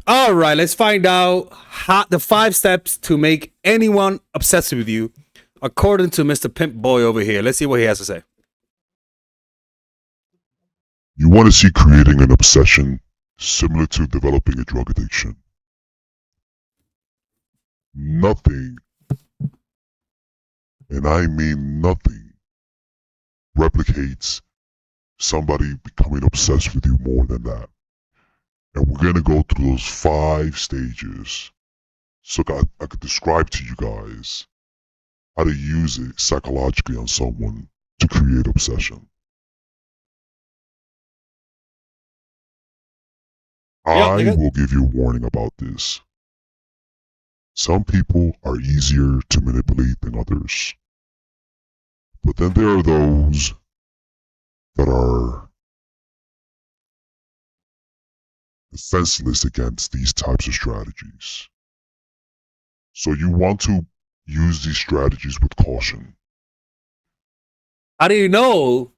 All right, let's find out how the 5 steps to make anyone obsessed with you, according to Mr. Pimp Boy over here. Let's see what he has to say. You want to see creating an obsession similar to developing a drug addiction. Nothing, and I mean nothing, replicates somebody becoming obsessed with you more than that. And we're going to go through those 5 stages so I could describe to you guys how to use it psychologically on someone to create obsession. Yep, I nigga. will give you a warning about this. Some people are easier to manipulate than others. But then there are those that are defenseless against these types of strategies. So you want to use these strategies with caution. How do you know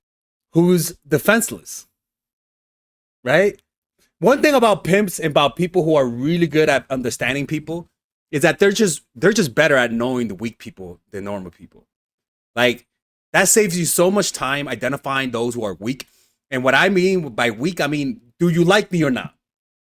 who's defenseless? Right? One thing about pimps and about people who are really good at understanding people is that they're just better at knowing the weak people than normal people. Like that saves you so much time identifying those who are weak. And what I mean by weak, I mean, do you like me or not?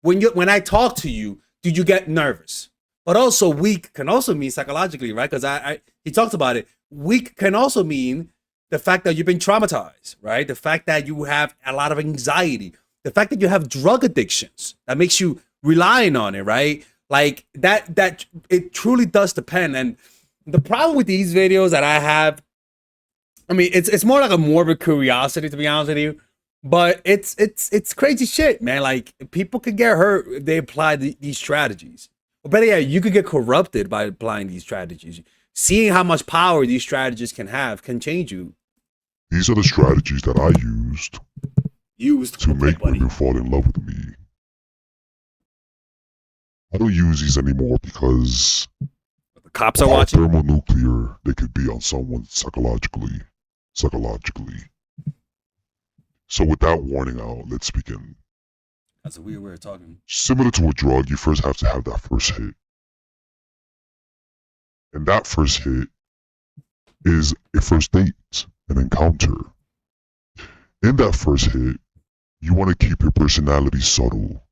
When I talk to you, do you get nervous? But also weak can also mean psychologically, right? Because I he talks about it. Weak can also mean the fact that you've been traumatized, right? The fact that you have a lot of anxiety, the fact that you have drug addictions that makes you relying on it, right? Like that it truly does depend. And the problem with these videos that I have, I mean, it's more like a morbid curiosity to be honest with you, but it's crazy shit, man. Like people could get hurt if they apply these strategies. Or better yet, you could get corrupted by applying these strategies. Seeing how much power these strategies can have can change you. These are the strategies that I used Used to okay, make buddy. women fall in love with me. I don't use these anymore because The cops of are how watching. thermonuclear they could be on someone psychologically. Psychologically. So with that warning out, let's begin. That's a weird way of talking. Similar to a drug, you first have to have that first hit. And that first hit is a first date, an encounter. In that first hit, you want to keep your personality subtle.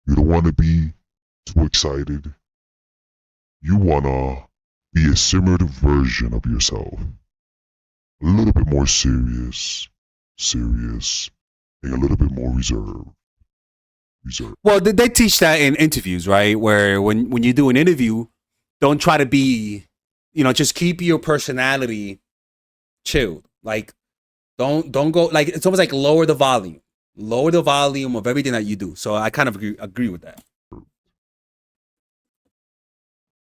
You don't want to be too excited. You want to be a similar version of yourself. A little bit more serious, and a little bit more reserved. Well, they teach that in interviews, right? Where when you do an interview, don't try to be, just keep your personality chilled. Like don't go like it's almost like lower the volume of everything that you do. So I kind of agree with that.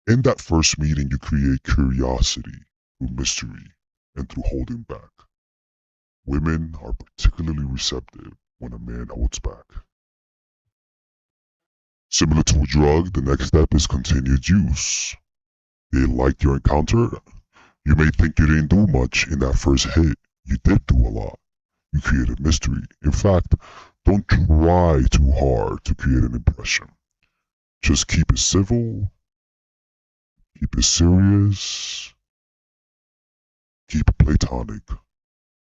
In that first meeting, you create curiosity through mystery and through holding back. Women are particularly receptive when a man holds back. Similar to a drug, the next step is continued use. They like your encounter. You may think you didn't do much in that first hit. You did do a lot. You created mystery. In fact, don't try too hard to create an impression. Just keep it civil, keep it serious, keep it platonic.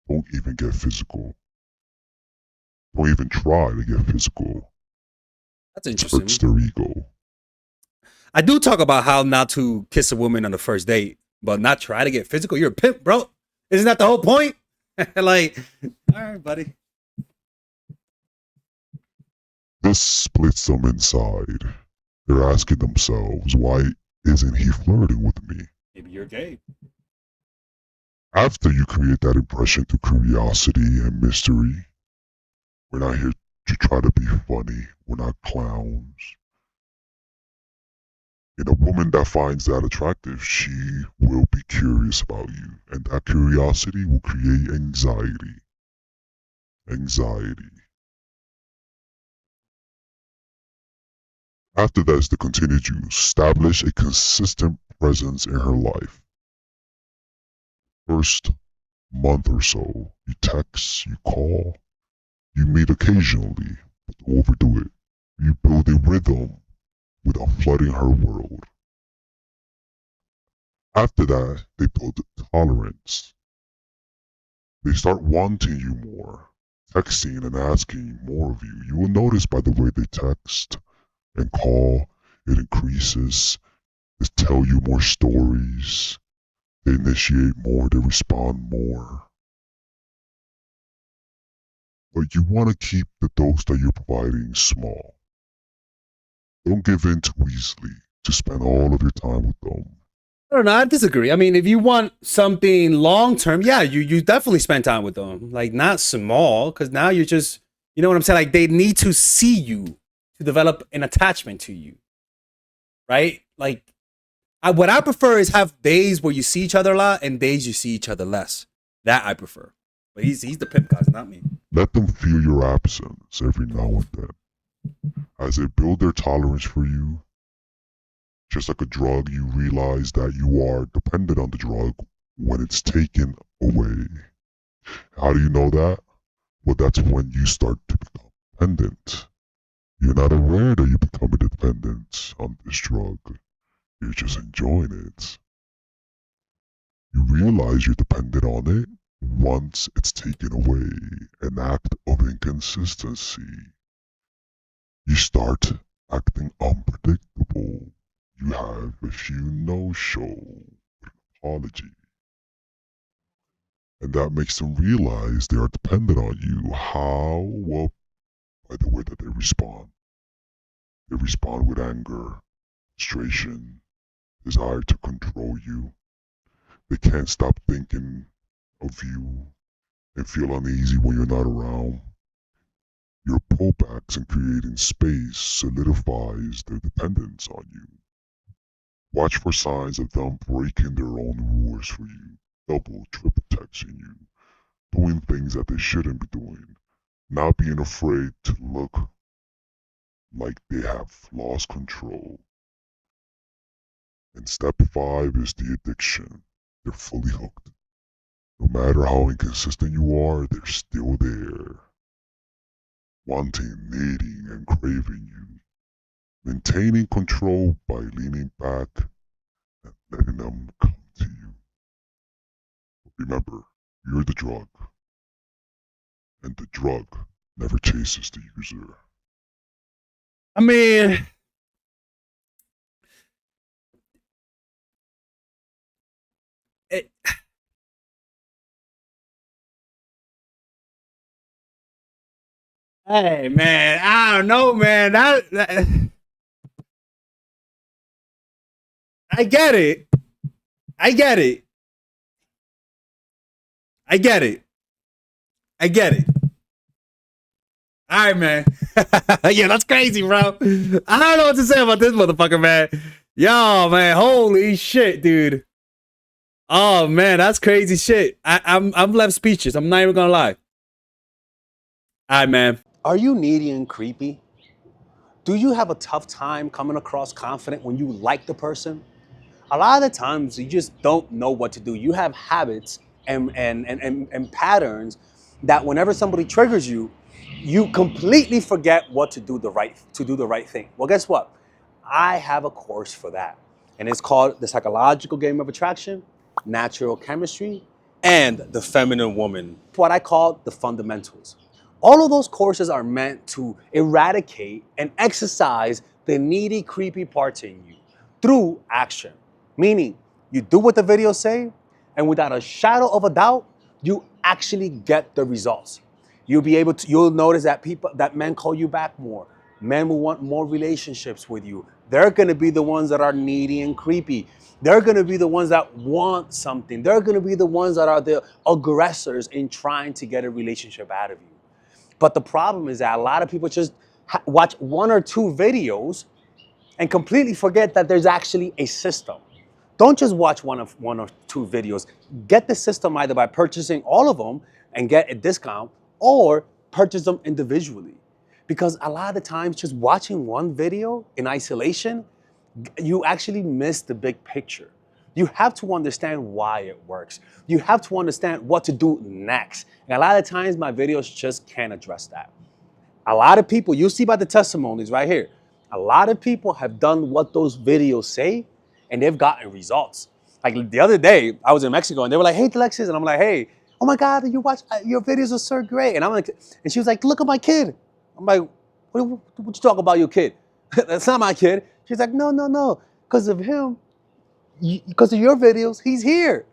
Don't even get physical. Don't even try to get physical. That's It hurts interesting. their ego. I do talk about how not to kiss a woman on the first date, but not try to get physical. You're a pimp, bro. Isn't that the whole point? Like, all right, buddy. This splits them inside. They're asking themselves, why isn't he flirting with me? Maybe you're gay. After you create that impression through curiosity and mystery, we're not here to try to be funny. We're not clowns. And a woman that finds that attractive, she will be curious about you. And that curiosity will create anxiety. Anxiety. After that is the continued use. Establish a consistent presence in her life. First month or so, you text, you call, you meet occasionally, but don't overdo it. You build a rhythm. without flooding her world. After that, they build tolerance. They start wanting you more, texting and asking more of you. You will notice by the way they text and call, it increases. They tell you more stories. They initiate more, they respond more. But you want to keep the dose that you're providing small. Don't give in too easily to spend all of your time with them. I don't know. I disagree. I mean, if you want something long term, yeah, you definitely spend time with them. Like not small, because now you're just, you know what I'm saying. Like they need to see you to develop an attachment to you, right? Like what I prefer is have days where you see each other a lot and days you see each other less. That I prefer. But he's the pimp guy, not me. Let them feel your absence every now and then. As they build their tolerance for you, just like a drug, you realize that you are dependent on the drug when it's taken away. How do you know that? Well, that's when you start to become dependent. You're not aware that you become dependent on this drug. You're just enjoying it. You realize you're dependent on it once it's taken away. An act of inconsistency. You start acting unpredictable. You have a few no-show apology. And that makes them realize they are dependent on you. How? Well, by the way that they respond. They respond with anger, frustration, desire to control you. They can't stop thinking of you and feel uneasy when you're not around. Your pullbacks and creating space solidifies their dependence on you. Watch for signs of them breaking their own rules for you, double, triple texting you, doing things that they shouldn't be doing, not being afraid to look like they have lost control. And step 5 is the addiction. They're fully hooked. No matter how inconsistent you are, they're still there. Wanting, needing, and craving you. Maintaining control by leaning back and letting them come to you. Remember, you're the drug, and the drug never chases the user. I mean, it, hey man, I don't know, man. I get it. I get it. I get it. I get it. All right, man. Yeah, that's crazy, bro. I don't know what to say about this motherfucker, man. Yo, man, holy shit, dude. Oh man, that's crazy shit. I'm left speechless. I'm not even gonna lie. All right, man. Are you needy and creepy? Do you have a tough time coming across confident when you like the person? A lot of the times you just don't know what to do. You have habits and patterns that whenever somebody triggers you, you completely forget what to do the right thing. Well, guess what? I have a course for that. And it's called The Psychological Game of Attraction, Natural Chemistry, and The Feminine Woman. What I call the fundamentals. All of those courses are meant to eradicate and exercise the needy, creepy parts in you through action. Meaning, you do what the videos say, and without a shadow of a doubt, you actually get the results. You'll notice that men call you back more. Men will want more relationships with you. They're gonna be the ones that are needy and creepy. They're gonna be the ones that want something. They're gonna be the ones that are the aggressors in trying to get a relationship out of you. But the problem is that a lot of people just watch one or two videos and completely forget that there's actually a system. Don't just watch one or two videos. Get the system either by purchasing all of them and get a discount, or purchase them individually. Because a lot of the times just watching one video in isolation, you actually miss the big picture. You have to understand why it works. You have to understand what to do next. And a lot of times my videos just can't address that. A lot of people, you'll see by the testimonies right here, A lot of people have done what those videos say, and they've gotten results. Like the other day, I was in Mexico, and they were like, "Hey, Alexis," and I'm like, "Hey, oh my God, you watch your videos are so great." And I'm like, and she was like, "Look at my kid." I'm like, "What you talk about your kid? That's not my kid." She's like, "No, no, no, because of him, because of your videos, he's here."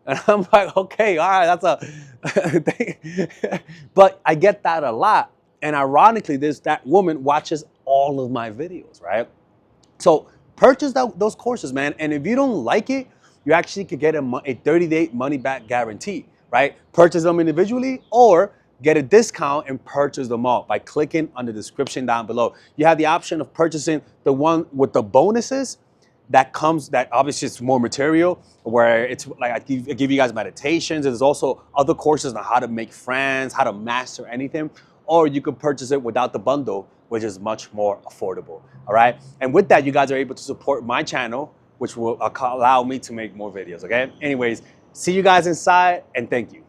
And I'm like, okay, all right, that's a thing. But I get that a lot. And ironically, that woman watches all of my videos, right? So purchase those courses, man. And if you don't like it, you actually could get a 30-day money back guarantee, right? Purchase them individually or get a discount and purchase them all by clicking on the description down below. You have the option of purchasing the one with the bonuses that obviously it's more material where it's like I give you guys meditations. There's also other courses on how to make friends, how to master anything, or you could purchase it without the bundle, which is much more affordable. All right. And with that, you guys are able to support my channel, which will allow me to make more videos. Okay. Anyways, see you guys inside and thank you.